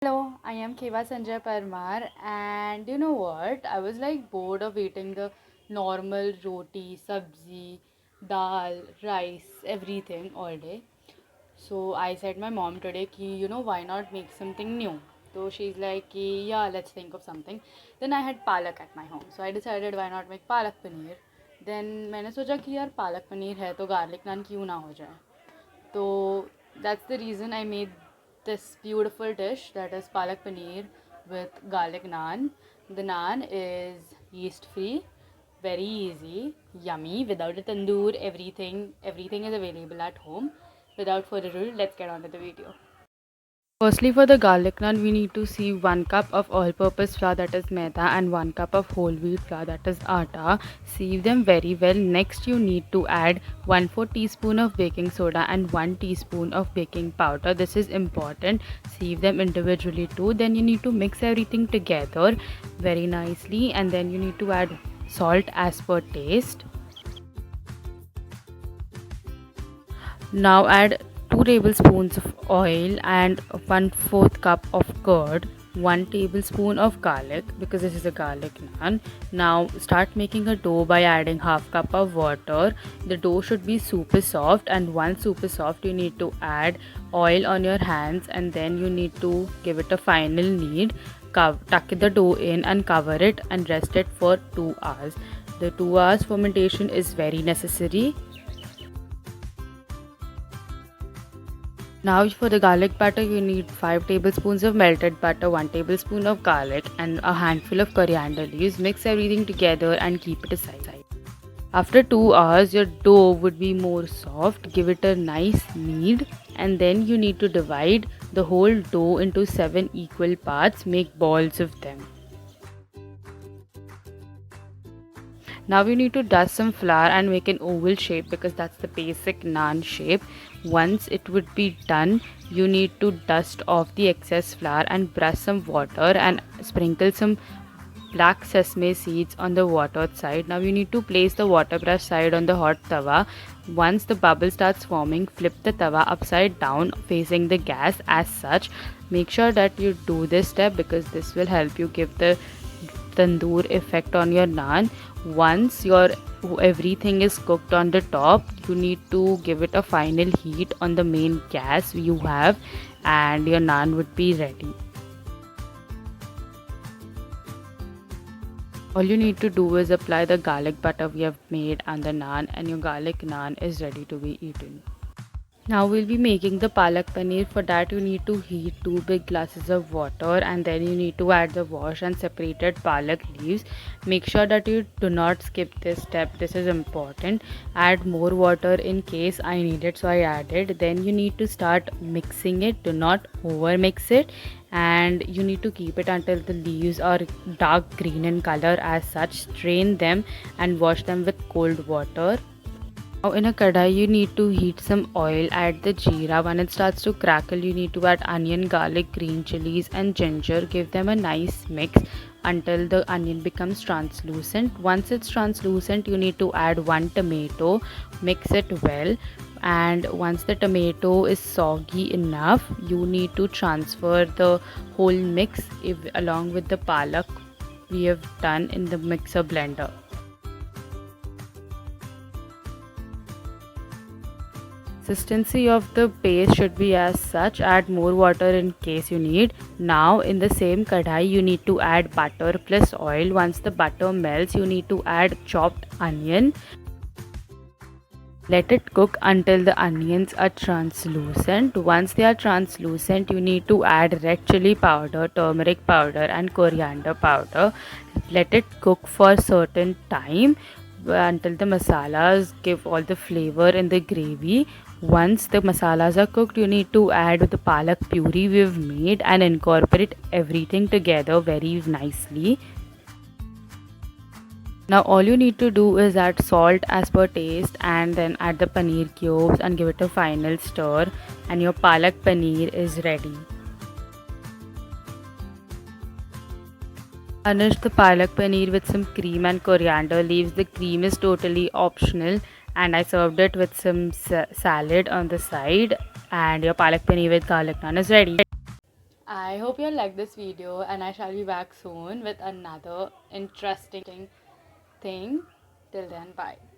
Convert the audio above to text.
Hello, I am Keva Sanjay Parmar, and you know what? I was like bored of eating the normal roti, sabzi, dal, rice, everything all day. So I said my mom today ki why not make something new? So she's like ki yeah, let's think of something. Then I had palak at my home. So I decided why not make palak paneer. Then मैंने सोचा कि यार पालक पनीर है तो garlic नान क्यों ना हो जाए. So that's the reason I made this beautiful dish, that is palak paneer with garlic naan. The naan is yeast free, very easy, yummy, without a tandoor, everything is available at home. Without further ado, let's get on to the video. Firstly, for the garlic naan, we need to see 1 cup of all-purpose flour, that is maida, and 1 cup of whole wheat flour, that is atta. Sieve them very well. Next, you need to add 1/4 teaspoon of baking soda and 1 teaspoon of baking powder. This is important. Sieve them individually too. Then you need to mix everything together very nicely, and then you need to add salt as per taste. Now add 2 tablespoons of oil and 1/4 cup of curd, 1 tablespoon of garlic because this is a garlic naan. Now start making a dough by adding half cup of water. The dough should be super soft, and once super soft you need to add oil on your hands, and then you need to give it a final knead. Tuck the dough in and cover it and rest it for 2 hours. The 2 hours fermentation is very necessary. Now for the garlic butter, you need 5 tablespoons of melted butter, 1 tablespoon of garlic and a handful of coriander leaves. Mix everything together and keep it aside. After 2 hours, your dough would be more soft. Give it a nice knead, and then you need to divide the whole dough into 7 equal parts. Make balls of them. Now you need to dust some flour and make an oval shape because that's the basic naan shape. Once it would be done, you need to dust off the excess flour and brush some water and sprinkle some black sesame seeds on the watered side. Now you need to place the water brush side on the hot tawa. Once the bubble starts forming, flip the tawa upside down facing the gas as such. Make sure that you do this step because this will help you give the tandoor effect on your naan. Once your everything is cooked on the top, you need to give it a final heat on the main gas you have, and your naan would be ready. All you need to do is apply the garlic butter we have made on the naan, and your garlic naan is ready to be eaten. Now we'll be making the palak paneer. For that you need to heat 2 big glasses of water, and then you need to add the washed and separated palak leaves. Make sure that you do not skip this step. This is important. Add more water in case I need it, so I added. Then you need to start mixing it. Do not over mix it, and you need to keep it until the leaves are dark green in color as such. Strain them and wash them with cold water. Now in a kadai you need to heat some oil, add the jeera. When it starts to crackle, you need to add onion, garlic, green chilies and ginger. Give them a nice mix until the onion becomes translucent. Once it's translucent, you need to add 1 tomato, mix it well, and once the tomato is soggy enough, you need to transfer the whole mix along with the palak we have done in the mixer blender. Consistency of the paste should be as such. Add more water in case you need. Now in the same kadhai you need to add butter plus oil. Once the butter melts, you need to add chopped onion. Let it cook until the onions are translucent. Once they are translucent, you need to add red chili powder, turmeric powder and coriander powder. Let it cook for a certain time until the masalas give all the flavor in the gravy. Once the masalas are cooked, you need to add the palak puree we've made and incorporate everything together very nicely. Now all you need to do is add salt as per taste, and then add the paneer cubes and give it a final stir, and your palak paneer is ready. Garnish the palak paneer with some cream and coriander leaves. The cream is totally optional, and I served it with some salad on the side, and your palak paneer with garlic naan is ready. I hope you like this video, and I shall be back soon with another interesting thing. Till then, bye.